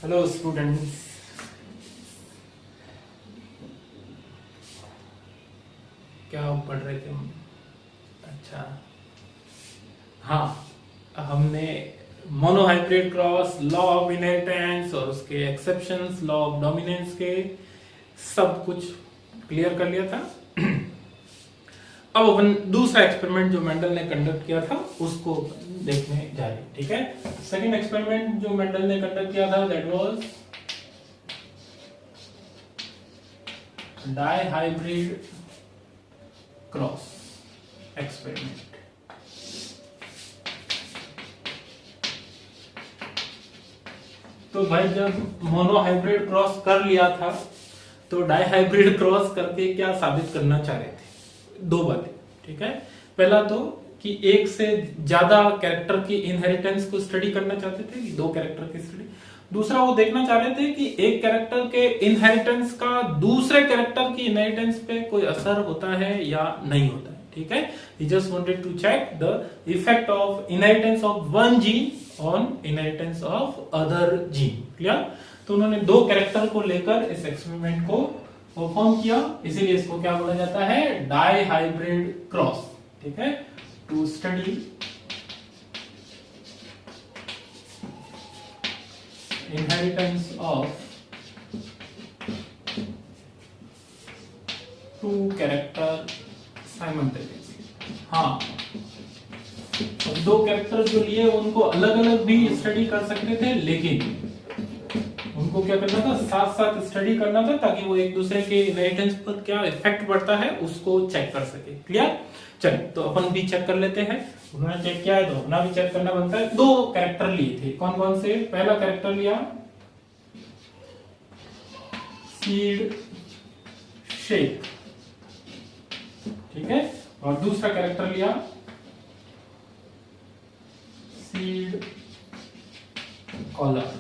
Hello students, क्या पढ़ रहे थे हम? अच्छा, हाँ, हमने monohybrid cross, law of inheritance और उसके एक्सेप्शंस, लॉ ऑफ डोमिनेंस के सब कुछ क्लियर कर लिया था। अब अपन दूसरा एक्सपेरिमेंट जो मेंडल ने कंडक्ट किया था उसको देखने जा रहे हैं। ठीक है, सेकंड एक्सपेरिमेंट जो मेंडल ने कंडक्ट किया था that was dihybrid cross experiment. तो भाई जब मोनोहाइब्रिड क्रॉस कर लिया था तो डाइहाइब्रिड क्रॉस करके क्या साबित करना चाह रहे थे? दो बातें। ठीक है, पहला तो कि एक से ज्यादा कैरेक्टर की इनहेरिटेंस को स्टडी करना चाहते थे, कि दो कैरेक्टर की स्टडी। दूसरा वो देखना चाह रहे थे कि एक कैरेक्टर के इनहेरिटेंस का दूसरे कैरेक्टर की इनहेरिटेंस पे कोई असर होता है या नहीं होता है। ठीक है, he just wanted to check the effect of inheritance of one gene on inheritance of other gene। Clear? तो उन्होंने दो कैरेक्टर को लेकर इस एक्सपेरिमेंट को परफॉर्म किया, इसीलिए इसको क्या बोला जाता है? Dihybrid cross. ठीक है, to study inheritance of two character simultaneously। हाँ, अब दो कैरेक्टर जो लिए उनको अलग अलग भी स्टडी कर सकते थे, लेकिन उनको क्या करना था? साथ साथ स्टडी करना था ताकि वो एक दूसरे के इनहेरिटेंस पर क्या इफेक्ट पड़ता है उसको चेक कर सके। क्लियर? चलिए, तो अपन भी चेक कर लेते हैं। उन्होंने चेक किया है तो अपना भी चेक करना बनता है। दो कैरेक्टर लिए थे, कौन कौन से? पहला कैरेक्टर लिया सीड शेप, ठीक है, और दूसरा कैरेक्टर लिया सीड कॉलर।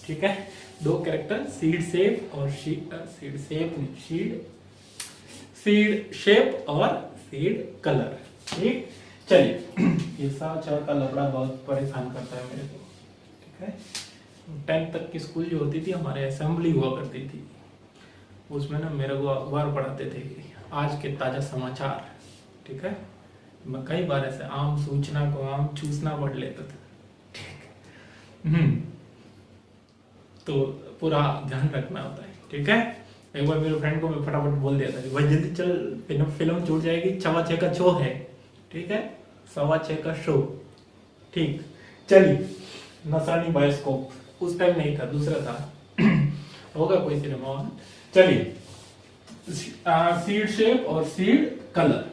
ठीक है, दो कैरेक्टर सीड शेप और सीड शेप और सीड कलर। ठीक, चलिए, ये साचार का लफड़ा बहुत परेशान करता है मेरे को। ठीक है, 10th तक की स्कूल जो होती थी हमारे, असेंबली हुआ करती थी, उसमें ना मेरे को अखबार पढ़ाते थे आज के ताजा समाचार। ठीक है, मैं कई बार ऐसे आम सूचना को आम चूसना पढ़ लेता था। ठीक, तो पूरा ध्यान रखना होता है। ठीक है, एक बार मेरे फ्रेंड को मैं फटाफट बोल दिया था कि भाई जल्दी चल, फिल्म छूट जाएगी, 6:15 का शो है। ठीक है, 6:15 का शो। ठीक, चलिए, नसानी बायोस्कोप उस टाइम नहीं था, दूसरा था। होगा कोई सिनेमा हॉल। चलिए, सीड शेप और सीड कलर।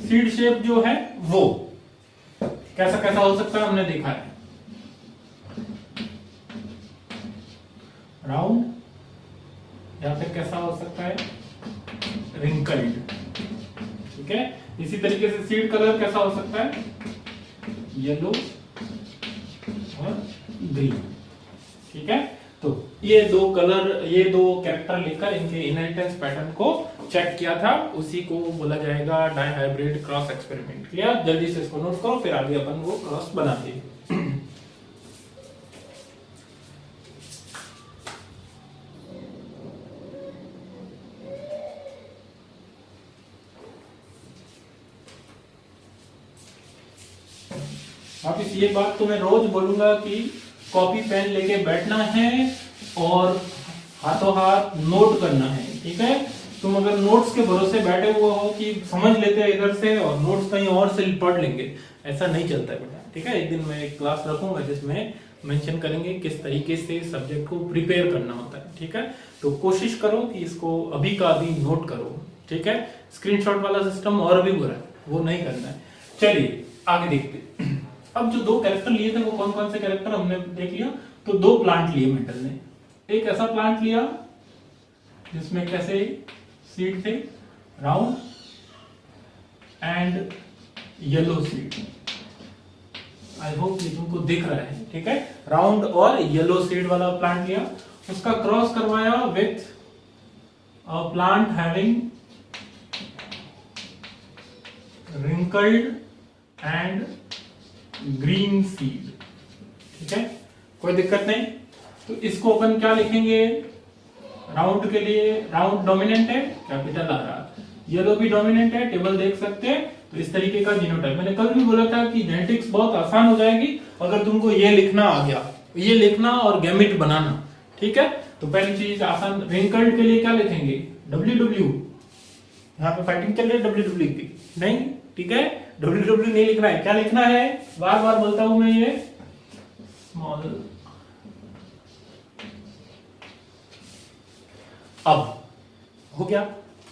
सीड शेप जो है वो कैसा कैसा हो सकता है हमने देखा है, राउंड या फिर कैसा हो सकता है? रिंकल्ड। ठीक है, इसी तरीके से सीड कलर कैसा हो सकता है? येलो और ग्रीन। ठीक है, तो ये दो कलर, ये दो कैरेक्टर लेकर इनके इनहेरिटेंस पैटर्न को चेक किया था, उसी को बोला जाएगा डाइहाइब्रिड क्रॉस एक्सपेरिमेंट। क्लियर? जल्दी से इसको नोट करो, फिर आगे अपन वो क्रॉस बनाते हैं। वापिस ये बात तो मैं रोज बोलूंगा कि कॉपी पेन लेके बैठना है और हाथों हाथ नोट करना है। ठीक है, तुम अगर नोट्स के भरोसे बैठे हुए हो कि समझ लेते हैं इधर से और नोट्स कहीं और से पढ़ लेंगे, ऐसा नहीं चलता है बेटा। ठीक है, एक दिन मैं एक क्लास रखूंगा जिसमें मेंशन करेंगे किस तरीके से सब्जेक्ट को प्रिपेयर करना होता है। ठीक है, तो कोशिश करो कि इसको अभी का अभी नोट करो। ठीक है, स्क्रीनशॉट वाला सिस्टम और भी बुरा है, वो नहीं करना है। चलिए आगे देखते हैं। अब जो दो कैरेक्टर लिए थे वो कौन कौन से कैरेक्टर हमने देख लिया। तो दो प्लांट लिए मेंडल ने, एक ऐसा प्लांट लिया जिसमें कैसे सीड थे, round and yellow seed. I hope ये तुमको दिख रहा है। ठीक है, राउंड और येलो सीड वाला प्लांट लिया, उसका क्रॉस करवाया with a plant having wrinkled and green seed। ठीक है, कोई दिक्कत नहीं। तो इसको अपन क्या लिखेंगे, राउंड के लिए राउंड डोमिनेंट है कैपिटल आर, येलो भी डोमिनेंट है, टेबल देख सकते हैं। तो इस तरीके का जीनोटाइप, मैंने कल भी बोला था कि जेनेटिक्स बहुत आसान हो जाएगी अगर तुमको ये लिखना आ गया, ये लिखना और गैमेट बनाना, ठीक है। तो पहली चीज आसान, रिंकल्ड के लिए क्या लिखेंगे, WW, यहाँ पे फाइटिंग चल रही है WW की नहीं, ठीक है, WW नहीं लिखना है, क्या लिखना है, बार बार बोलता हूं मैं, ये स्मॉल। अब हो गया,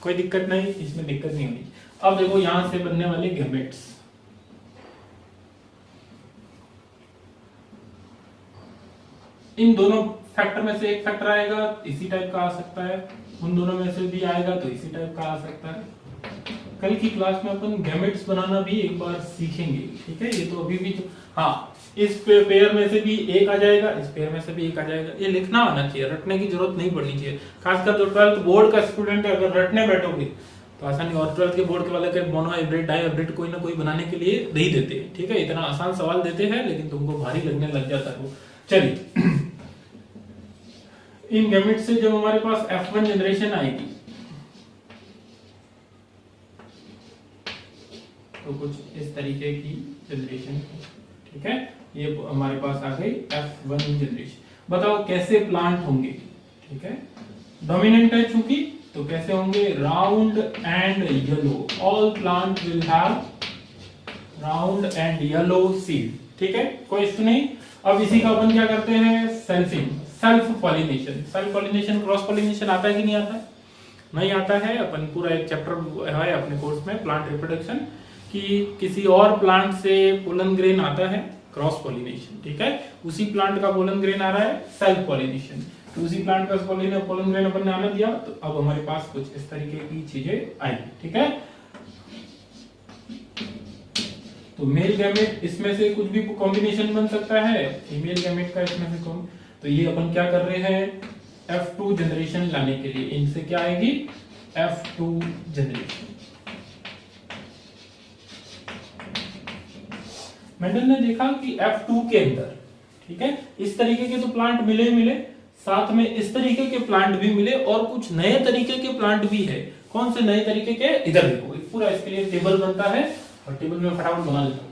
कोई दिक्कत नहीं, इसमें दिक्कत नहीं होगी। अब देखो यहां से बनने वाले गैमेट्स, इन दोनों फैक्टर में से एक फैक्टर आएगा इसी टाइप का आ सकता है, उन दोनों में से भी आएगा तो इसी टाइप का आ सकता है। कल की क्लास में अपन गैमेट्स बनाना भी एक बार सीखेंगे, ठीक है। ये तो अभी भी हाँ, इस पेयर में से भी एक आ जाएगा, इस पेयर में से भी एक आ जाएगा। ये लिखना आना चाहिए, रटने की जरूरत नहीं पड़नी चाहिए, खासकर जो 12th बोर्ड का स्टूडेंट है, अगर रटने बैठोगे तो आसानी। और 12th के बोर्ड के वाले के मोनो हाइब्रिड डाई हाइब्रिड कोई ना कोई बनाने के लिए दे ही देते हैं, ठीक है। इतना आसान सवाल देते हैं लेकिन तुमको भारी लगने लग जाता है वो। चलिए, इन गैमेट्स से जब हमारे पास F1 जनरेशन आएगी तो कुछ इस तरीके की जनरेशन, ठीक है, ये हमारे पास आ गई F1 जनरेशन। बताओ कैसे प्लांट होंगे, ठीक है, डोमिनेंट है चूंकि, तो कैसे होंगे, round and yellow, all plant will have round and yellow seed, ठीक है, कोई इश्यू नहीं। अब इसी का अपन क्या करते हैं, selfing, self pollination. Self pollination, cross pollination आता है कि नहीं आता है, नहीं आता है। अपन पूरा एक चैप्टर है अपने कोर्स में प्लांट रिप्रोडक्शन, कि किसी और प्लांट से पोलन ग्रेन आता है, क्रॉस पॉलिनेशन, ठीक है, उसी प्लांट का पोलन ग्रेन आ रहा है, सेल्फ पॉलिनेशन। तो उसी प्लांट का पोलन ग्रेन अपन ने आने दिया, तो अब हमारे पास कुछ इस तरीके की चीजें आएंगी, ठीक है। तो मेल गैमेट, इसमें से कुछ भी कॉम्बिनेशन बन सकता है, फीमेल गैमेट का इसमें से कौन, तो ये अपन क्या कर रहे हैं, F2 जनरेशन लाने के लिए इनसे क्या आएगी, F2 जनरेशन। मेंडल ने देखा कि F2 के अंदर, ठीक है, इस तरीके के तो प्लांट मिले, साथ में इस तरीके के प्लांट भी मिले और कुछ नए तरीके के प्लांट भी है। कौन से नए तरीके के, इधर देखो, पूरा इसके लिए टेबल बनता है और टेबल में फटाफट बना लेता हूं।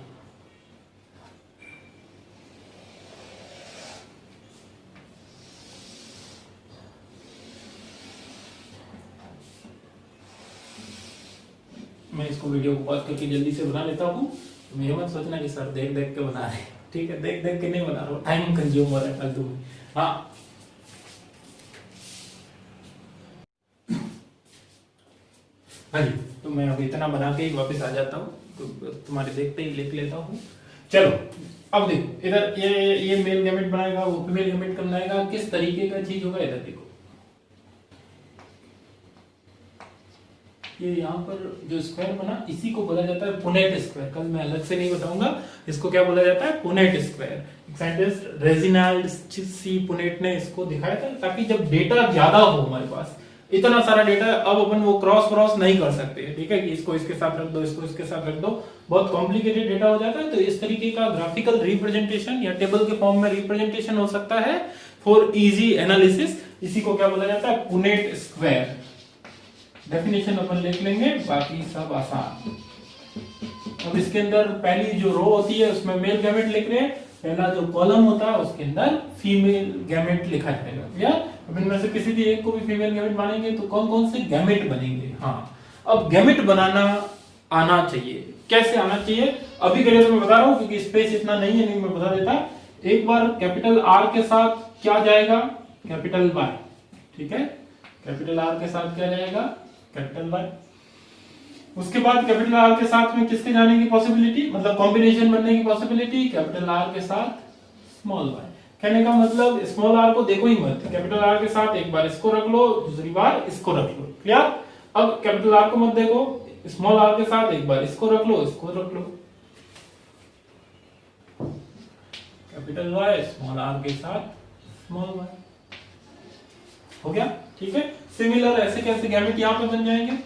मैं इसको वीडियो को पॉज करके जल्दी से बना लेता हूँ, तो ये मत सोचना कि सर देख देख के बना रहे हैं, ठीक है, देख देख के नहीं बना रहा हूँ, टाइम कंज्यूम हो रहा है फालतू में। हाँ, हाँ जी, तो मैं अब इतना बना के ही वापस आ जाता हूँ, तो तुम्हारे देखते ही लिख लेता हूँ। चलो, अब देखो इधर ये मेल गैमेट बनाएगा, वो फीमेल गैमेट बनाएगा, किस तरीके का चीज होगा, इधर देखो, ये यहाँ पर जो स्क्वायर बना, इसी को बोला जाता है पुनेट स्क्वायर। कल मैं अलग से नहीं बताऊंगा इसको क्या बोला जाता है, Punnett square. Scientist Reginald C Punnett ने इसको दिखाया था, ताकि जब डेटा ज्यादा हो हमारे पास, इतना सारा डेटा, अब अपन वो क्रॉस नहीं कर सकते, ठीक है, कि इसको इसके साथ रख दो, इसको इसके साथ रख दो, बहुत कॉम्प्लिकेटेड डेटा हो जाता है। तो इस तरीके का ग्राफिकल रिप्रेजेंटेशन या टेबल के फॉर्म में रिप्रेजेंटेशन हो सकता है फॉर इजी एनालिसिस। इसी को क्या बोला जाता है, पुनेट स्क्वायर। डेफिनेशन अपन लिख लेंगे, बाकी सब आसान। अब इसके अंदर पहली जो रो होती है उसमें मेल गैमेट लिख रहे हैं, पहला जो कॉलम होता है उसके अंदर फीमेल गैमेट लिखा जाएगा। या अब इनमें से किसी भी एक को भी फीमेल गैमेट मानेंगे तो कौन कौन से गैमेट बनेंगे। हाँ, अब गैमेट बनाना आना चाहिए, कैसे आना चाहिए अभी के लिए तो मैं बता रहा हूं, क्योंकि स्पेस इतना नहीं है, नहीं मैं बता देता। एक बार कैपिटल आर के साथ क्या जाएगा, कैपिटल वाई, ठीक है, कैपिटल आर के साथ क्या जाएगा, कैपिटल वाई। उसके बाद कैपिटल आर के साथ में किसके जाने की पॉसिबिलिटी, मतलब कॉम्बिनेशन बनने की पॉसिबिलिटी, कैपिटल आर के साथ स्मॉल वाई। कहने का मतलब स्मॉल आर को देखो ही मत, कैपिटल आर के साथ एक बार इसको रख लो, दूसरी बार इसको रख लो, क्लियर। अब कैपिटल आर को मत देखो, स्मॉल आर के साथ एक बार इसको रख लो, इसको रख लो, कैपिटल वाई स्मॉल आर के साथ स्मॉल वाई, हो गया, ठीक है। सिमिलर ऐसे कैसे गैमेट यहां पे बन जाएंगे,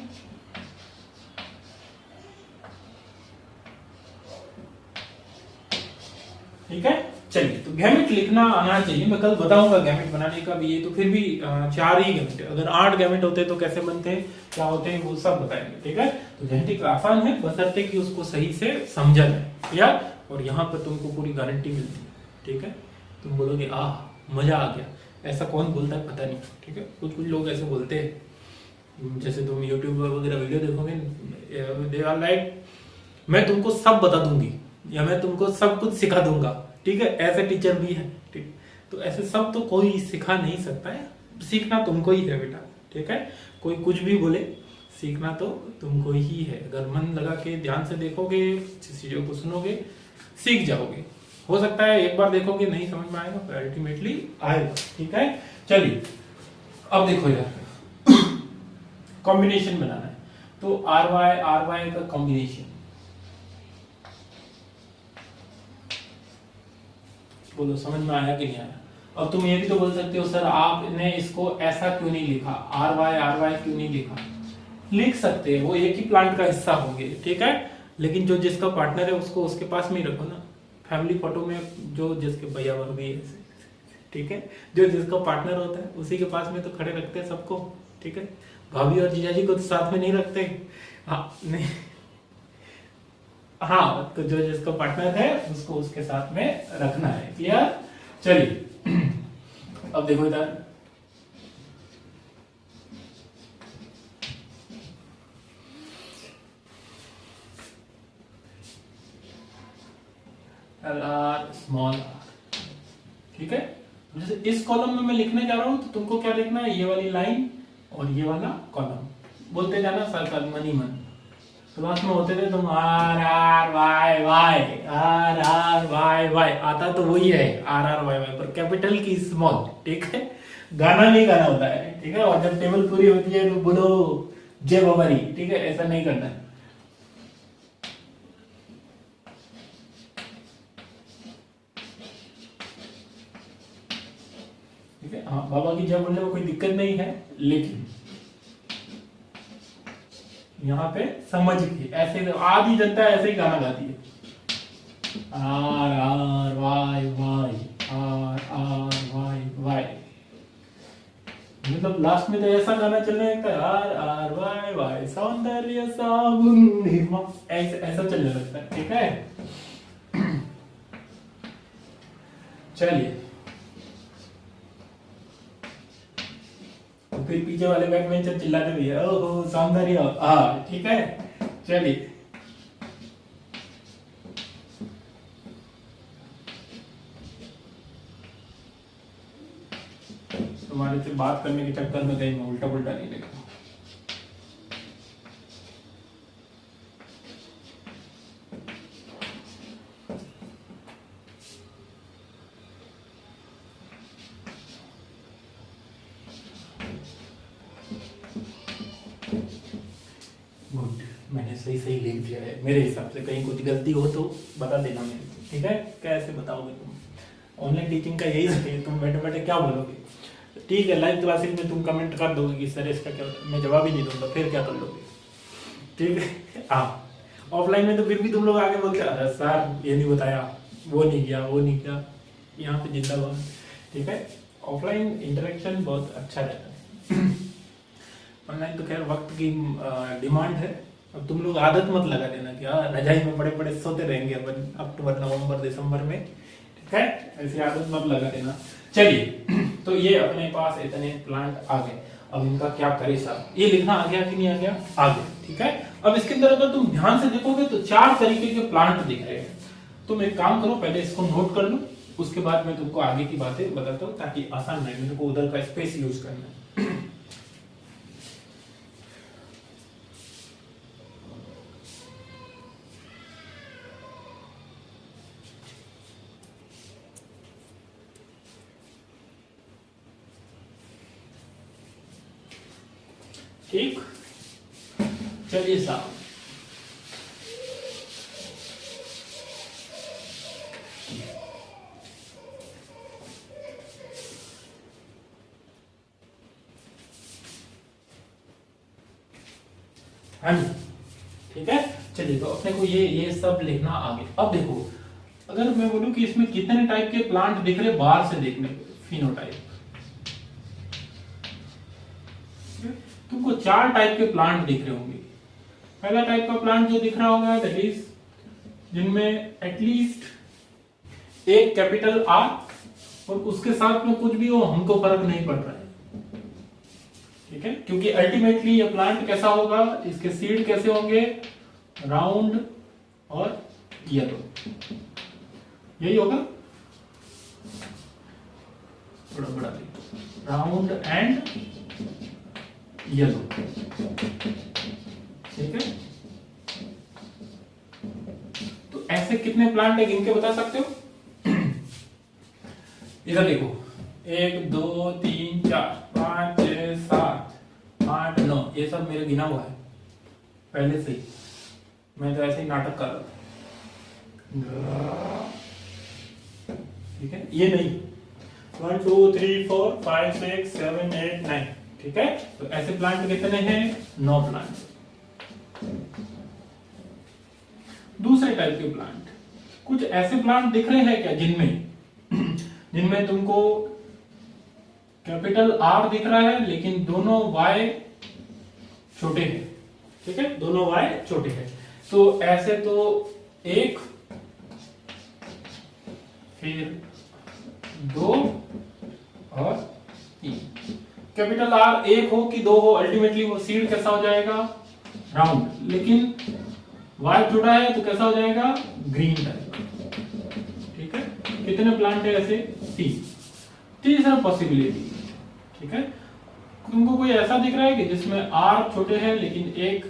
ठीक है। चलिए, तो गैमेट लिखना आना चाहिए। मैं कल बताऊंगा गैमेट बनाने का भी। ये तो फिर भी 4 ही गैमेट है। अगर 8 गैमेट होते तो कैसे बनते हैं, क्या होते हैं, वो सब बताएंगे। ठीक है, तो जेनेटिक्स आसान है, बशर्ते कि उसको सही से समझा जाए यार। और यहाँ पर तुमको पूरी गारंटी मिलती है। ठीक है, तुम बोलोगे आह मजा आ गया। ऐसा कौन बोलता है पता नहीं। ठीक है, कुछ कुछ लोग ऐसे बोलते हैं, जैसे तुम यूट्यूब वगैरह वीडियो देखोगे, दे आर लाइक मैं तुमको सब बता दूंगी या मैं तुमको सब कुछ सिखा दूंगा। ठीक है, ऐसे टीचर भी है। ठीक, तो ऐसे सब तो कोई सिखा नहीं सकता है, सीखना तुमको ही है बेटा। ठीक है, कोई कुछ भी बोले, सीखना तो तुमको ही है। अगर मन लगा के ध्यान से देखोगे, चीजों को सुनोगे, सीख जाओगे। हो सकता है एक बार देखोगे नहीं समझ में आएगा, पर अल्टीमेटली आएगा। ठीक है, चलिए अब देखो यार, कॉम्बिनेशन बनाना है। तो आर वाई का कॉम्बिनेशन बोलो, समझ में आया कि नहीं आया। अब तुम ये भी तो बोल सकते हो सर आपने इसको ऐसा क्यों नहीं लिखा, आर वाई क्यों नहीं लिखा। लिख सकते हैं, वो एक ही प्लांट का हिस्सा होंगे। ठीक है, लेकिन जो जिसका पार्टनर है उसको उसके पास में ही रखो ना। फैमिली फोटो में जो जिसके भैया भी है, ठीक है, जो जिसका पार्टनर होता है उसी के पास में तो खड़े रखते हैं सबको। ठीक है, भाभी और जीजाजी को तो साथ में नहीं रखते। हाँ नहीं, हाँ, तो जो जिसका पार्टनर है उसको उसके साथ में रखना है। क्लियर, चलिए अब देखो इधर, आर स्मॉल आर। ठीक है, जैसे इस कॉलम में मैं लिखने जा रहा हूं तो तुमको क्या लिखना है, ये वाली लाइन और ये वाला कॉलम बोलते जाना साथ साथ, मन ही मन। क्लास में होते थे तुम R R Y Y, R R Y Y, आता तो वही है आर आर वाई वाई, पर कैपिटल की स्मॉल। ठीक है, गाना नहीं गाना होता है। ठीक है, और जब टेबल पूरी होती है तो बोलो जय बाबारी। ठीक है, ऐसा नहीं करना है। ठीक है, हाँ, बाबा की जय बोलने में कोई दिक्कत नहीं है, लेकिन यहाँ पे समझ के ऐसे, आधी जनता ऐसे ही गाना गाती है, R R Y Y, R R Y Y. मतलब लास्ट में तो ऐसा गाना चलने लगता है, आर आर वाई वाई सौंदर्य साबुन, ऐसा चलने लगता है। ठीक है, चलिए फिर पीछे वाले बैक बेंचर चिल्लाते भी है, ओहो सौंदर्य। हाँ ठीक है, चलिए तुम्हारे से बात करने के चक्कर में कहीं मैं उल्टा पुल्टा नहीं लिखा। गुड, मैंने सही सही लिख दिया है मेरे हिसाब से। कहीं कुछ गलती हो तो बता देना मेरे को। ठीक है, कैसे बताओगे तुम, ऑनलाइन टीचिंग का यही है, तुम बैठे बैठे क्या बोलोगे। ठीक है, लाइव क्लासेस में तुम कमेंट कर दोगे कि सर इसका क्या, मैं जवाब ही नहीं दूंगा, फिर क्या कर लोगे। ठीक है, हाँ, ऑफलाइन में तो फिर भी तुम लोग आगे बोलते अरे सर ये नहीं बताया, वो नहीं किया, वो नहीं किया। यहाँ पे जिंदाबाद। ठीक है, ऑफलाइन इंटरेक्शन बहुत अच्छा रहता है। ऑनलाइन तो खैर वक्त की डिमांड है। अब तुम लोग आदत मत लगा देना कि हाँ रजाई में बड़े बड़े सोते रहेंगे अपन अक्टूबर नवंबर दिसंबर में। ठीक है, ऐसी आदत मत लगा देना। चलिए, तो ये अपने पास इतने प्लांट आ गए। अब इनका क्या करें साहब, ये लिखना आ गया कि नहीं आ गया, आ गया। ठीक है, अब इसके अंदर अगर तुम ध्यान से देखोगे तो 4 तरीके के प्लांट दिख रहे हैं। तुम एक काम करो, पहले इसको नोट कर लो, उसके बाद मैं तुमको आगे की बातें बताता हूँ ताकि आसान रहे, मेरे को उधर का स्पेस यूज करना है। ठीक, चलिए साहब, हाँ जी, ठीक है। चलिए, तो अपने को ये सब लिखना आगे। अब देखो अगर मैं बोलूं कि इसमें कितने टाइप के प्लांट दिख रहे बाहर से देखने पे, फिनोटाइप, तुमको 4 टाइप के प्लांट दिख रहे होंगे। पहला टाइप का प्लांट जो दिख रहा होगा दैट इज जिनमें एटलीस्ट एक कैपिटल आर और उसके साथ में कुछ भी हो हमको फर्क नहीं पड़ रहा है, ठीक है, क्योंकि अल्टीमेटली ये प्लांट कैसा होगा, इसके सीड कैसे होंगे, राउंड और येलो, यही होगा, थोड़ा बड़ा राउंड एंड येलो, ठीक है। तो ऐसे कितने प्लांट है गिन के बता सकते हो? इधर देखो 1 2 3 4 5 6 7 8 9, ये सब मेरे गिना हुआ है पहले से ही, मैं तो ऐसे ही नाटक कर रहा था, ठीक है, ये नहीं 1 2 3 4 5 6 7 8 9, ठीक है। तो ऐसे प्लांट कितने हैं? 9 प्लांट। दूसरे टाइप के प्लांट, कुछ ऐसे प्लांट दिख रहे हैं क्या जिनमें तुमको कैपिटल आर दिख रहा है लेकिन दोनों वाई छोटे हैं, ठीक है, दोनों वाई छोटे हैं। तो ऐसे तो 1 फिर 2 और 3, कैपिटल आर 1 हो कि 2 हो, अल्टीमेटली वो सीड कैसा हो जाएगा, राउंड, लेकिन वाई छोटा है तो कैसा हो जाएगा, ग्रीन टाइप, ठीक है। कितने प्लांट है ऐसे? 3। तीसरा पॉसिबिलिटी, ठीक है, तुमको कोई ऐसा दिख रहा है कि जिसमें आर छोटे हैं लेकिन एक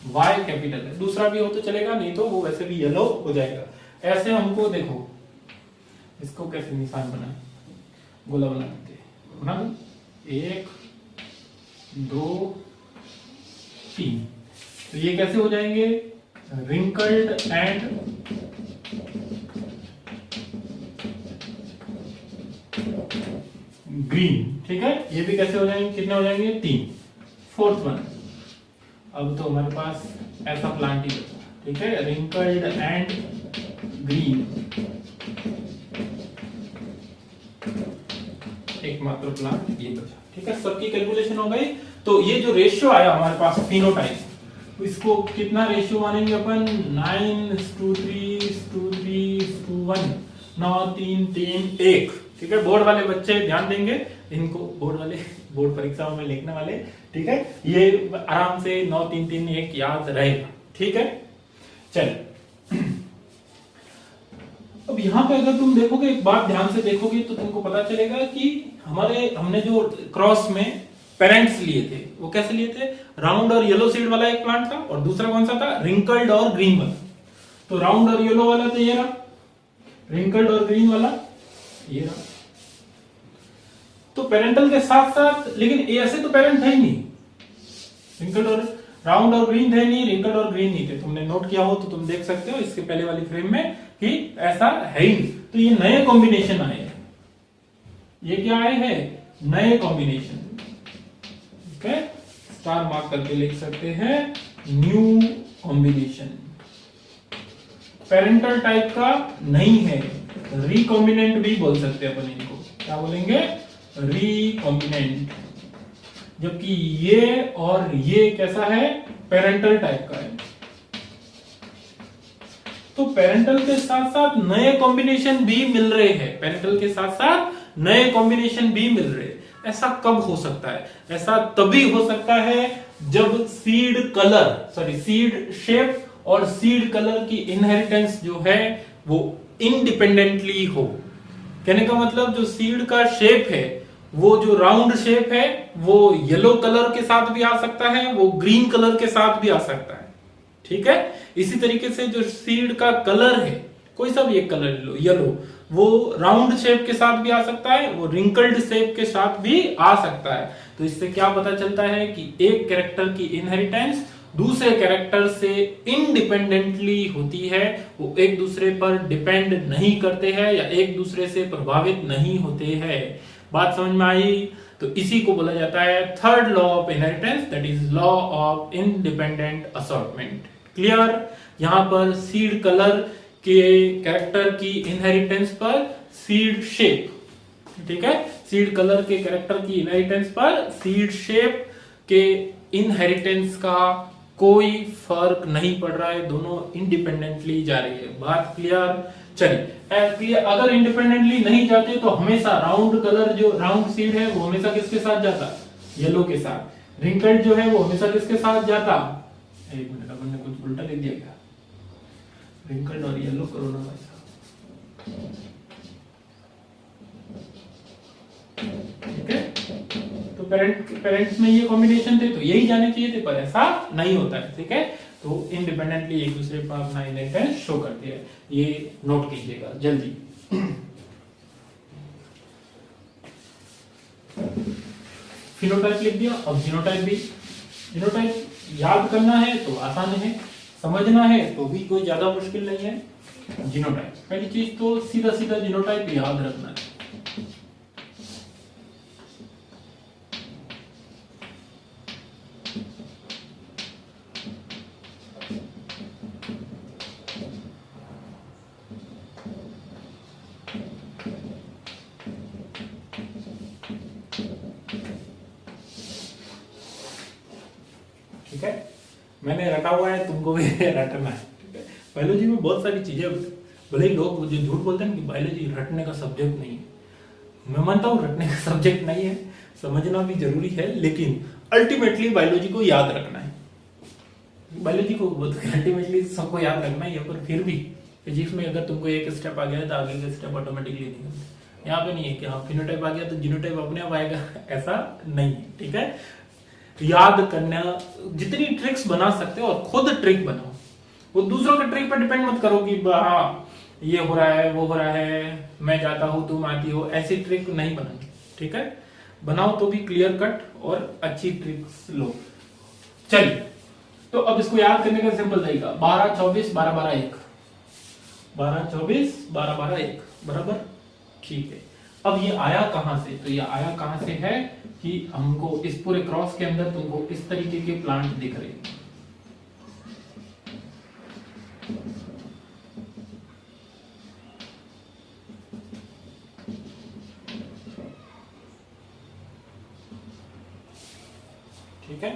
वाई कैपिटल है, दूसरा भी हो तो चलेगा, नहीं तो वो वैसे भी येलो हो जाएगा। ऐसे हमको देखो, इसको कैसे निशान बनाए, गोला बनाते बना दो, 1 2 3, तो ये कैसे हो जाएंगे, रिंकल्ड एंड ग्रीन, ठीक है, ये भी कैसे हो जाएंगे, कितने हो जाएंगे, 3। फोर्थ वन, अब तो हमारे पास ऐसा प्लांट ही बचा, ठीक है, रिंकल्ड एंड ग्रीन, एकमात्र प्लांट ये बचा, ठीक है। सबकी कैलकुलेशन हो गई। तो ये जो रेशियो आया हमारे पास फिनोटाइप, इसको कितना रेशियो मानेंगे अपन, 9:3:3:1, 9:3:3:1, ठीक है। बोर्ड वाले बच्चे ध्यान देंगे, इनको बोर्ड परीक्षाओं में लिखने वाले, ठीक है, ये आराम से 9:3:3:1 याद रहेगा, ठीक है। चल, अब यहाँ पे अगर तुम देखोगे, एक बात ध्यान से देखोगे तो तुमको पता चलेगा कि हमने जो क्रॉस में पेरेंट्स लिए थे वो कैसे लिए थे, राउंड और येलो सीड वाला एक प्लांट था और दूसरा कौन सा था, रिंकल्ड और ग्रीन वाला। तो राउंड और येलो वाला तो ये रहा, रिंकल्ड और ग्रीन वाला ये रहा। तो पेरेंटल के साथ साथ, लेकिन ऐसे तो पेरेंट है ही नहीं, रिंकल्ड और राउंड और ग्रीन थे नहीं, रिंकल्ड और ग्रीन नहीं थे। तुमने नोट किया हो तो तुम देख सकते हो इसके पहले वाली फ्रेम में कि ऐसा है ही नहीं। तो ये नए कॉम्बिनेशन आए हैं, ये क्या आए हैं, नए कॉम्बिनेशन, ठीक है, स्टार मार्क करके लिख सकते हैं, न्यू कॉम्बिनेशन। पेरेंटल टाइप का नहीं है, रिकॉम्बिनेंट भी बोल सकते हैं अपन इनको, क्या बोलेंगे, रिकॉम्बिनेंट। जबकि ये और ये कैसा है, पेरेंटल टाइप का है। तो पेरेंटल के साथ साथ नए कॉम्बिनेशन भी मिल रहे हैं, पेरेंटल के साथ साथ नए कॉम्बिनेशन भी मिल रहे हैं। ऐसा कब हो सकता है, ऐसा तभी हो सकता है जब सीड शेप और सीड कलर की इनहेरिटेंस जो है वो इंडिपेंडेंटली हो। कहने का मतलब जो सीड का शेप है, वो जो राउंड शेप है वो येलो कलर के साथ भी आ सकता है, वो ग्रीन कलर के साथ भी आ सकता है, ठीक है। इसी तरीके से जो सीड का कलर है, कोई सा भी एक कलर लो, येलो, वो राउंड शेप के साथ भी आ सकता है, वो रिंकल्ड शेप के साथ भी आ सकता है। तो इससे क्या पता चलता है कि एक कैरेक्टर की इनहेरिटेंस दूसरे कैरेक्टर से इंडिपेंडेंटली होती है, वो एक दूसरे पर डिपेंड नहीं करते हैं या एक दूसरे से प्रभावित नहीं होते हैं। बात समझ में आई? तो इसी को बोला जाता है third law of inheritance, that is law of independent assortment. Clear? यहां पर सीड कलर के कैरेक्टर की इनहेरिटेंस पर सीड शेप, ठीक है, सीड कलर के कैरेक्टर की इनहेरिटेंस पर सीड शेप के इनहेरिटेंस का कोई फर्क नहीं पड़ रहा है, दोनों इंडिपेंडेंटली जा रही है। बात क्लियर? चलिए, अगर इंडिपेंडेंटली नहीं जाते तो हमेशा राउंड कलर, जो राउंड सीड है वो हमेशा किसके साथ जाता? येलो के साथ। रिंकल्ड जो है वो हमेशा किसके साथ जाता? एक मिनट, अपन ने कुछ उल्टा लिख दिया क्या? रिंकल्ड और येलो कोरोना वायरस, ठीक है। तो पेरेंट्स में ये कॉम्बिनेशन थे तो यही जाने चाहिए थे, पर ऐसा नहीं होता है, ठीक है। तो इंडिपेंडेंटली एक दूसरे पर अपना इनहेरिटेंस शो करती है, ये नोट कीजिएगा जल्दी। फिनोटाइप लिख दिया, अब जीनोटाइप भी। जीनोटाइप याद करना है तो आसान है, समझना है तो भी कोई ज्यादा मुश्किल नहीं है। जीनोटाइप, पहली चीज तो सीधा सीधा जीनोटाइप याद रखना है। ठीक है, मैंने रटा हुआ है, तुमको भी रटना है, ठीक है। बायोलॉजी में बहुत सारी चीजें, भले ही लोग मुझे झूठ बोलते हैं कि बायोलॉजी रटने का सब्जेक्ट नहीं है, मैं मानता हूँ रटने का सब्जेक्ट नहीं है, समझना भी जरूरी है, लेकिन अल्टीमेटली बायोलॉजी को याद रखना है। बायोलॉजी को अल्टीमेटली सबको याद रखना है, पर फिर भी फिजिक्स में अगर तुमको एक स्टेप आ गया तो आगे का स्टेप ऑटोमेटिकली निकलता है। यहाँ पे नहीं है कि हाँ फिनोटाइप आ गया तो जीनोटाइप अपने आप आएगा, ऐसा नहीं है, ठीक है। याद करना, जितनी ट्रिक्स बना सकते हो और खुद ट्रिक बनाओ, वो दूसरों के ट्रिक पर डिपेंड मत करो कि हाँ ये हो रहा है वो हो रहा है, मैं जाता हूं तुम आती हो, ऐसी ट्रिक नहीं बनानी, ठीक है। बनाओ तो भी क्लियर कट और अच्छी ट्रिक्स लो। चलिए, तो अब इसको याद करने का सिंपल तरीका 12 24 12 12 1, 12 24 12 12 1 बराबर, ठीक है। अब ये आया कहां से? तो ये आया कहां से है कि हमको इस पूरे क्रॉस के अंदर तुमको इस तरीके के प्लांट दिख रहे हैं, ठीक है।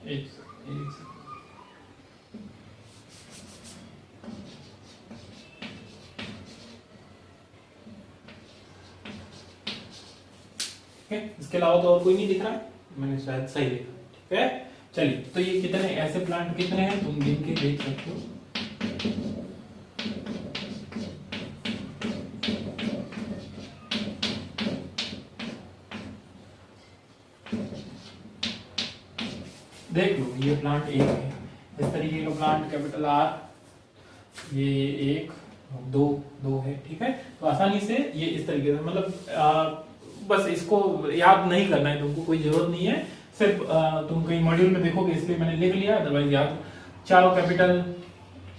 एक इसके अलावा तो और कोई नहीं दिख रहा है, मैंने शायद सही लिखा, ठीक है। चलिए, तो ये कितने ऐसे प्लांट कितने हैं तुम गिन के देख सकते हो। देख लो, ये प्लांट एक है, इस तरीके का प्लांट कैपिटल आर, ये एक दो दो है, ठीक है। तो आसानी से ये इस तरीके से, मतलब बस इसको याद नहीं करना है तुमको, कोई जरूरत नहीं है, सिर्फ तुम कहीं मॉड्यूल में देखोगे इसलिए मैंने लिख लिया, अदरवाइज याद। चारों कैपिटल,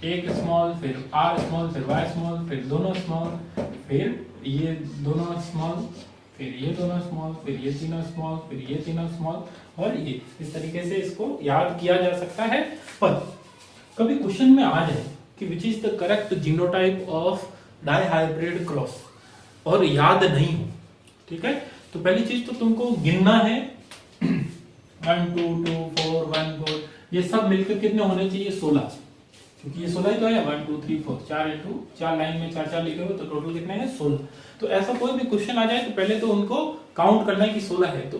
एक स्मॉल, फिर आर स्मॉल, फिर वाई स्मॉल, फिर दोनों स्मॉल, फिर ये दोनों स्मॉल, फिर ये दोनों स्मॉल, फिर ये तीनों स्मॉल, फिर ये तीनों स्मॉल, और ये इस तरीके से इसको याद किया जा सकता है। पर कभी क्वेश्चन में आ जाए कि which is the correct genotype of dihybrid cross और याद नहीं हो, ठीक है, तो पहली चीज तो तुमको गिनना है 1 2 2 4 1 4, ये सब मिलकर कितने होने चाहिए? 16, क्योंकि ये 16 ही तो है, 1 2 3 4, 4 इंटू 4 लाइन में 4 4 लिखे हुए, तो टोटल कितने हैं? 16। तो ऐसा कोई भी क्वेश्चन आ जाए तो पहले तो उनको काउंट करना है कि 16 है, तो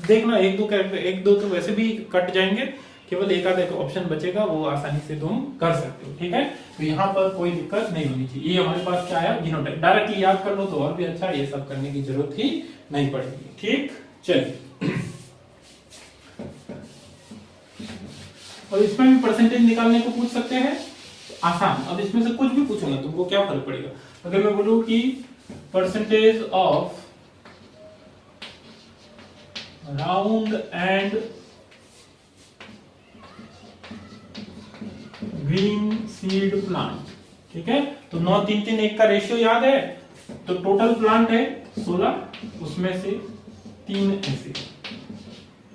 देखना एक दो तो वैसे भी कट जाएंगे, केवल एक आधा ऑप्शन बचेगा, वो आसानी से तुम कर सकते हो, ठीक है। तो यहाँ पर कोई दिक्कत नहीं होनी चाहिए। ये हमारे पास क्या आया? जीनोटाइप। डायरेक्टली याद कर लो तो और भी अच्छा, ये सब करने की जरूरत ही नहीं पड़ेगी, ठीक। चलिए, और इसमें भी परसेंटेज निकालने को पूछ सकते हैं, आसान। अब इसमें से कुछ भी पूछूंगा तुमको क्या फर्क पड़ेगा। अगर मैं बोलूं कि percentage of round and green seed plant, ठीक है, तो 9-3-3-1 का रेशियो याद है, तो टोटल प्लांट है 16, उसमें से 3 ऐसे।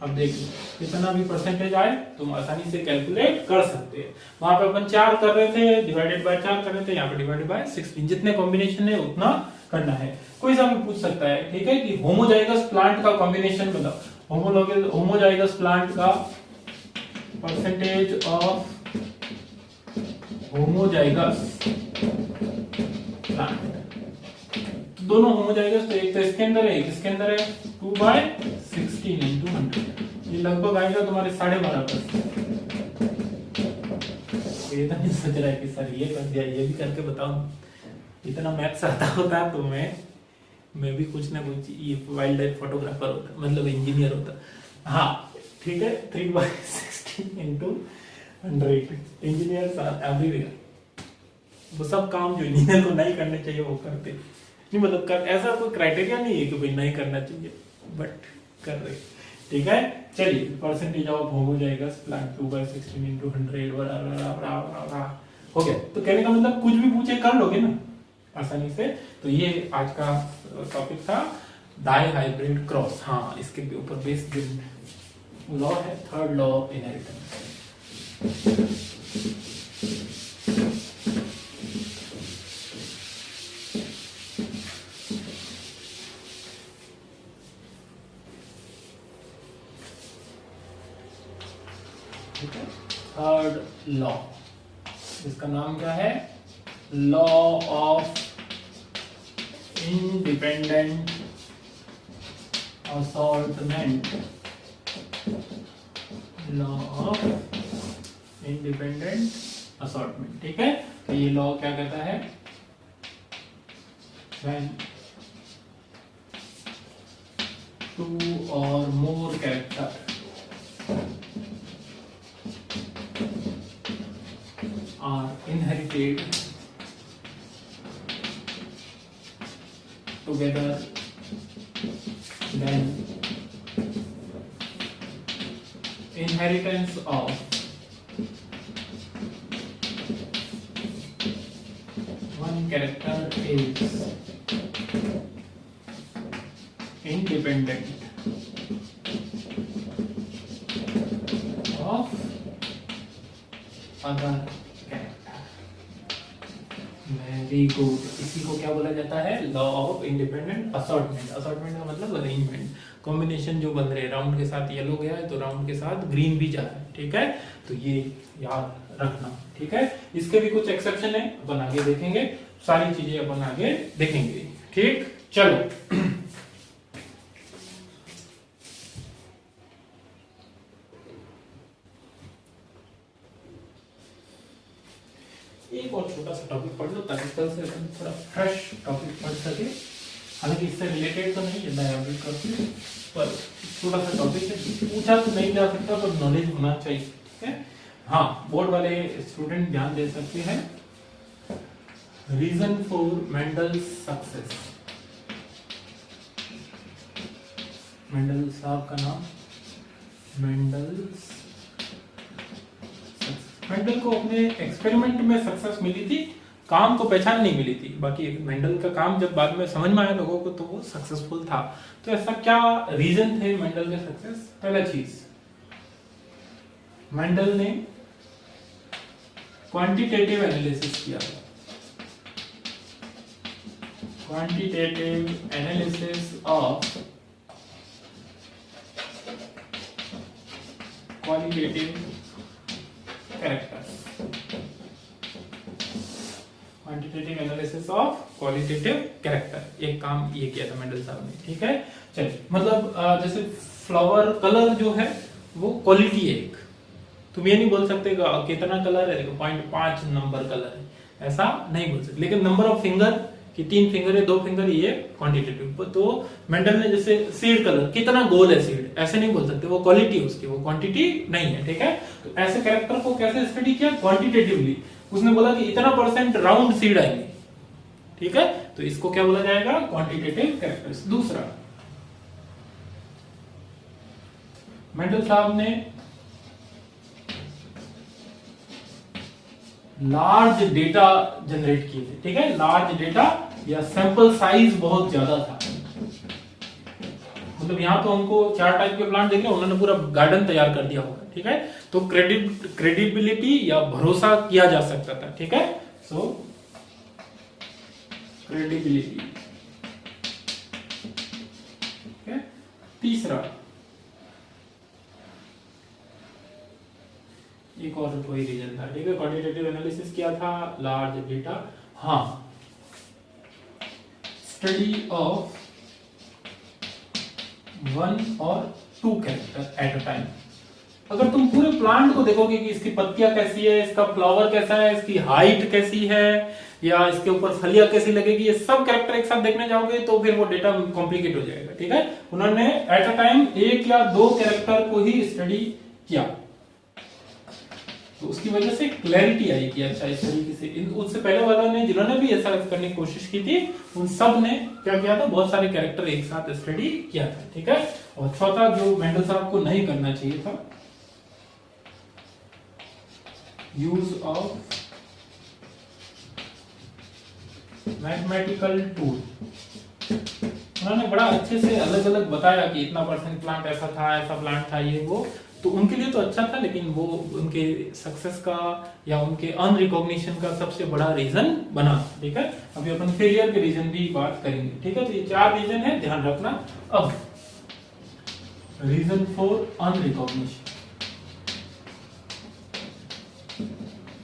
अब देखिए कितना भी परसेंटेज आए तुम आसानी से कैलकुलेट कर सकते हैं। वहां पे अपन 4 कर रहे थे, डिवाइडेड बाय 4 कर रहे थे, यहाँ पे डिवाइडेड बाय 16। जितने कॉम्बिनेशन है उतना करना है। कोई सा भी पूछ सकता है, ठीक है, कि होमोजाइगस प्लांट का कॉम्बिनेशन बताओ। होमोजाइगस प्लांट का परसेंटेज ऑफ होमोजाइगस प्लांट, दोनों होमोजाइगस, तो एक तो इसके अंदर है, एक इसके अंदर है, 2/16 into 100, ये लगभग आएगा तुम्हारे 12.5%। ये तो नहीं सोच रहा है कि सर ये कर दिया, ये भी करके बताऊं। इतना मैथ्स आता होता तो मैं भी कुछ ना कुछ ये वाइल्ड लाइफ फोटोग्राफर होता, मतलब इंजीनियर होता। हाँ ठीक है, 3/16 into 100, इंजीनियर्स आर एवरीवेयर। वो सब काम जो इंजीनियर को नहीं करने चाहिए वो करते नहीं, मतलब कर, ऐसा कोई क्राइटेरिया नहीं है कि भाई नहीं करना चाहिए, बट कर रहे, ठीक है। चलिए percentage of homozygous plant 2/16 into 100 हो गया। तो कहने का मतलब कुछ भी पूछे कर लोगे ना आसानी से। तो ये आज का टॉपिक था डाई हाइब्रिड क्रॉस। हाँ, इसके ऊपर बेस्ड लॉ है, third law of inheritance. Third law, इसका नाम क्या है? Law of independent assortment. Law of independent assortment, ठीक है। तो ये लॉ क्या कहता है? When 2 or more character are inherited together, then inheritance of one character is independent of other character। Very good. इसी को क्या बोला जाता है? Law of independent assortment. Assortment का मतलब अरेंजमेंट, कॉम्बिनेशन जो बन रहे हैं। राउंड के साथ येलो गया है तो राउंड के साथ ग्रीन भी जा रहा है, ठीक है। तो ये याद रखना, ठीक है। इसके भी कुछ एक्सेप्शन है, अपन आगे देखेंगे, सारी चीजें अपन आगे देखेंगे, ठीक। चलो एक और छोटा सा टॉपिक पढ़ लो ताकि कल से अपन थोड़ा फ्रेश टॉपिक पढ़ सके। हालांकि इससे रिलेटेड तो नहीं है डायग्राम करके, पर छोटा सा टॉपिक है, पूछा तो नहीं जा सकता पर नॉलेज होना चाहिए, ठीक है। हाँ, बोर्ड वाले स्टूडेंट ध्यान दे सकते हैं। Reason for Mendel success. Mendel साहब का नाम मेंडल को अपने एक्सपेरिमेंट में सक्सेस मिली थी, काम को पहचान नहीं मिली थी। बाकी मेंडल का काम जब बाद में समझ में आया लोगों को तो वो सक्सेसफुल था। तो ऐसा क्या रीजन थे मेंडल के सक्सेस? पहला चीज, मेंडल ने क्वांटिटेटिव एनालिसिस किया। Quantitative analysis of qualitative characters. Quantitative analysis of qualitative character, एक काम ये किया था मेंडल साहब ने, ठीक है। चलिए, मतलब जैसे फ्लावर कलर जो है वो क्वालिटी है एक, तुम ये नहीं बोल सकते कितना कलर है, 0.5 नंबर कलर है, ऐसा नहीं बोल सकते। लेकिन नंबर ऑफ फिंगर कि 3 फिंगर है 2 फिंगर, ये क्वांटिटेटिव। तो मेंडल ने जैसे सीड कलर कितना गोल है सीड, ऐसे नहीं बोल सकते, वो क्वालिटी उसकी, वो क्वांटिटी नहीं है, ठीक है। तो ऐसे कैरेक्टर को कैसे स्टडी किया? क्वांटिटेटिवली। उसने बोला कि इतना % राउंड सीड आएंगे, ठीक है, तो इसको क्या बोला जाएगा, क्वांटिटेटिव कैरेक्टर्स। दूसरा, मेंडल साहब ने लार्ज डेटा जनरेट किए थे, ठीक है, लार्ज डेटा या सैंपल साइज बहुत ज्यादा था। मतलब यहाँ तो हमको 4 टाइप के प्लांट देख रहे हैं, उन्होंने पूरा गार्डन तैयार कर दिया होगा, ठीक है, तो क्रेडिबिलिटी या भरोसा किया जा सकता था, ठीक है, सो क्रेडिबिलिटी, ठीक है। तीसरा, एक और कोई रीजन था, ठीक है, क्वांटिटेटिव एनालिसिस किया था, लार्ज डेटा, हाँ, स्टडी ऑफ 1 और 2 कैरेक्टर एट अ टाइम। अगर तुम पूरे प्लांट को देखोगे कि इसकी पत्तियां कैसी है, इसका फ्लावर कैसा है, इसकी हाइट कैसी है, या इसके ऊपर फलियां कैसी लगेगी, ये सब कैरेक्टर एक साथ देखने जाओगे तो फिर वो डेटा कॉम्प्लिकेट हो जाएगा, ठीक है। उन्होंने एट अ टाइम 1 या 2 कैरेक्टर को ही स्टडी किया, तो उसकी वजह से क्लैरिटी आई कि अच्छा इस तरीके से। उससे पहले वालों ने जिन्होंने भी ऐसा करने की कोशिश की थी, उन सब ने क्या किया था, बहुत सारे कैरेक्टर एक साथ स्टडी किया था, ठीक है। और चौथा जो मेंडल साहब को नहीं करना चाहिए था, यूज ऑफ मैथमेटिकल टूल। उन्होंने बड़ा अच्छे से अलग अलग बताया कि इतना % प्लांट ऐसा था, ऐसा प्लांट था, ये वो, तो उनके लिए तो अच्छा था, लेकिन वो उनके सक्सेस का या उनके अनरिकॉग्निशन का सबसे बड़ा रीजन बना, ठीक है। अभी अपन फेलियर के रीजन भी बात करेंगे, ठीक है। तो ये 4 रीजन है, ध्यान रखना। अब रीजन फॉर अनरिकॉग्निशन,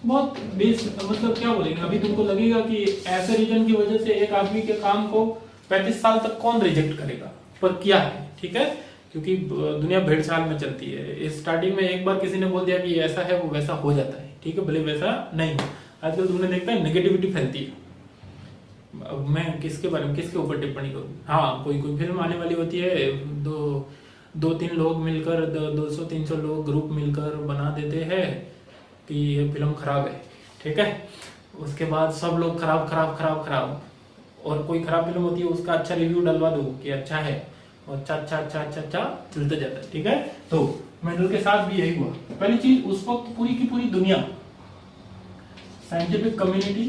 बहुत बेस, मतलब क्या बोलेंगे, अभी तुमको लगेगा कि ऐसे रीजन की वजह से एक आदमी के काम को 35 साल तक कौन रिजेक्ट करेगा, पर किया है, ठीक है, क्योंकि दुनिया भेड़चाल में चलती है। स्टार्टिंग में एक बार किसी ने बोल दिया कि ऐसा है, वो वैसा हो जाता है, ठीक है, भले वैसा नहीं हो। आजकल तुमने देखता है नेगेटिविटी फैलती है। अब मैं किसके बारे में, किसके ऊपर टिप्पणी करूं, हाँ, कोई फिल्म आने वाली होती है, 2-3 लोग मिलकर, 200-300 लोग ग्रुप मिलकर बना देते हैं कि ये फिल्म खराब है, ठीक है। उसके बाद सब लोग खराब खराब खराब खराब, और कोई खराब फिल्म होती है उसका अच्छा रिव्यू डलवा दो कि अच्छा है, और अच्छा अच्छा अच्छा अच्छा अच्छा चलता जाता है, ठीक है। तो मेंडल के साथ भी यही हुआ। पहली चीज, उस वक्त पूरी की पूरी दुनिया, साइंटिफिक कम्युनिटी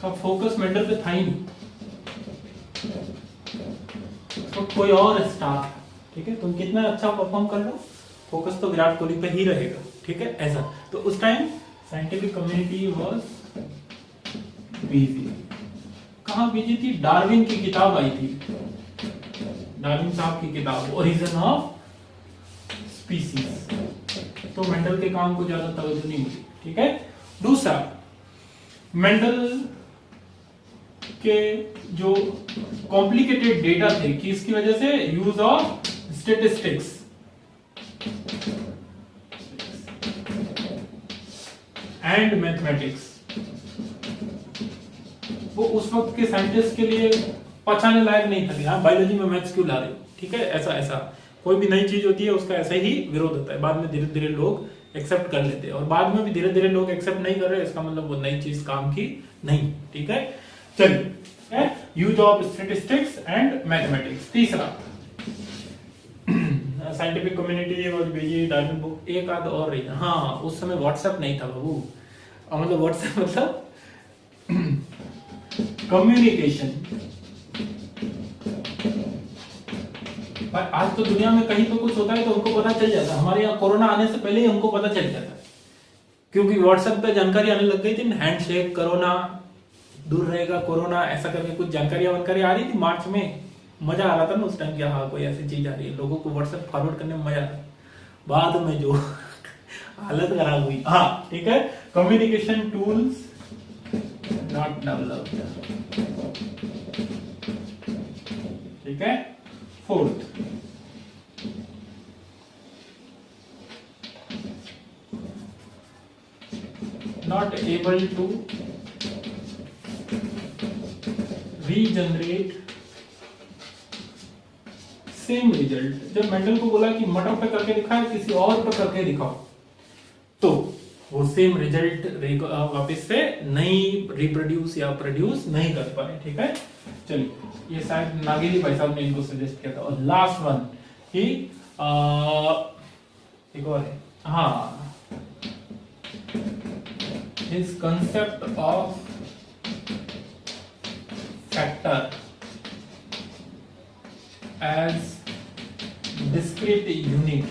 का फोकस मेंडल पे था ही नहीं, तो कोई और स्टार, ठीक है, तुम कितना अच्छा परफॉर्म कर लो, फोकस तो विराट कोहली पे ही रहेगा, ठीक है, ऐसा। तो उस time scientific community was busy. कहां बिजी थी, डार्विन की किताब आई थी, डार्विन साहब की किताब ओरिजिन ऑफ स्पीसीज, तो मेंडल के काम को ज्यादा तवज्जो नहीं मिली, ठीक है। दूसरा, मेंडल के जो कॉम्प्लिकेटेड डेटा थे, कि इसकी वजह से use of statistics and mathematics, वो उस वक्त के साइंटिस्ट के लिए पहचानने लायक नहीं था कि हाँ बायोलॉजी में मैथ्स क्यों ला रहे हो, ठीक है, ऐसा कोई भी नई चीज होती है उसका ऐसा ही विरोध होता है। बाद में धीरे धीरे लोग एक्सेप्ट कर लेते हैं, और बाद में भी धीरे धीरे लोग एक्सेप्ट नहीं कर रहे, इसका मतलब वो नई चीज काम की नहीं, ठीक है। चलिए, use of statistics and mathematics. तीसरा, साइंटिफिक कम्युनिटी और बिजी, डार्विन बुक, एक आध और रही, हाँ, उस समय व्हाट्सएप नहीं था बाबू, मतलब व्हाट्सएप मतलब कम्युनिकेशन। आज तो दुनिया में कहीं तो कुछ होता है तो उनको पता चल जाता है, हमारे यहाँ कोरोना आने से पहले ही हमको पता चल जाता है, क्योंकि व्हाट्सएप पे जानकारी आने लग गई थी, हैंडशेक, कोरोना दूर रहेगा, कोरोना ऐसा करके कुछ जानकारी आ रही थी मार्च में। मजा आ रहा था ना उस टाइम, क्या हाँ कोई ऐसी चीज आ रही है, लोगों को व्हाट्सएप फॉरवर्ड करने में मजा आ रहा है। बाद में जो हालत खराब हुई, हाँ, ठीक है। कम्युनिकेशन टूल्स नॉट डेवलप्ड, ठीक है। Fourth, not able to regenerate same result. जब मेंडल को बोला कि मटर पे करके दिखाए, किसी और पे करके दिखाओ, तो वो सेम रिजल्ट वापस से नहीं रिप्रोड्यूस या प्रोड्यूस नहीं कर पाए। ठीक है, चलिए ये शायद नागेली भाई साहब ने इनको सजेस्ट किया था। और लास्ट वन कि एक और है, हाँ, his concept of factor as discrete unit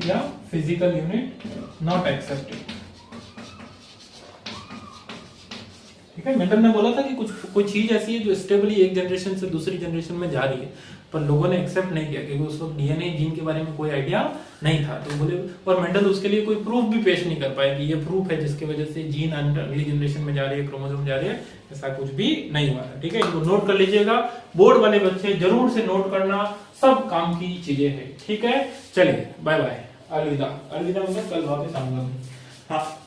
या physical unit not accepted। ठीक है, मेंडल ने बोला था कि कुछ कोई चीज ऐसी है जो स्टेबली एक जनरेशन से दूसरी जनरेशन में जा रही है, पर लोगों ने एक्सेप्ट नहीं किया क्योंकि उस वक्त डीएनए जीन के बारे में कोई आइडिया नहीं था। तो बोले, और मेंडल उसके लिए कोई प्रूफ भी पेश नहीं कर पाए कि ये प्रूफ है जिसकी वजह से जीन अगली जनरेशन में जा रही है, क्रोमोसोम जा रही है, ऐसा कुछ भी नहीं हुआ है। ठीक है, इनको नोट कर लीजिएगा, बोर्ड वाले बच्चे जरूर से नोट करना, सब काम की चीजें हैं। ठीक है, चलिए बाय बाय, अलविदा। अलविदा मतलब कल वापस आऊंगा। हाँ।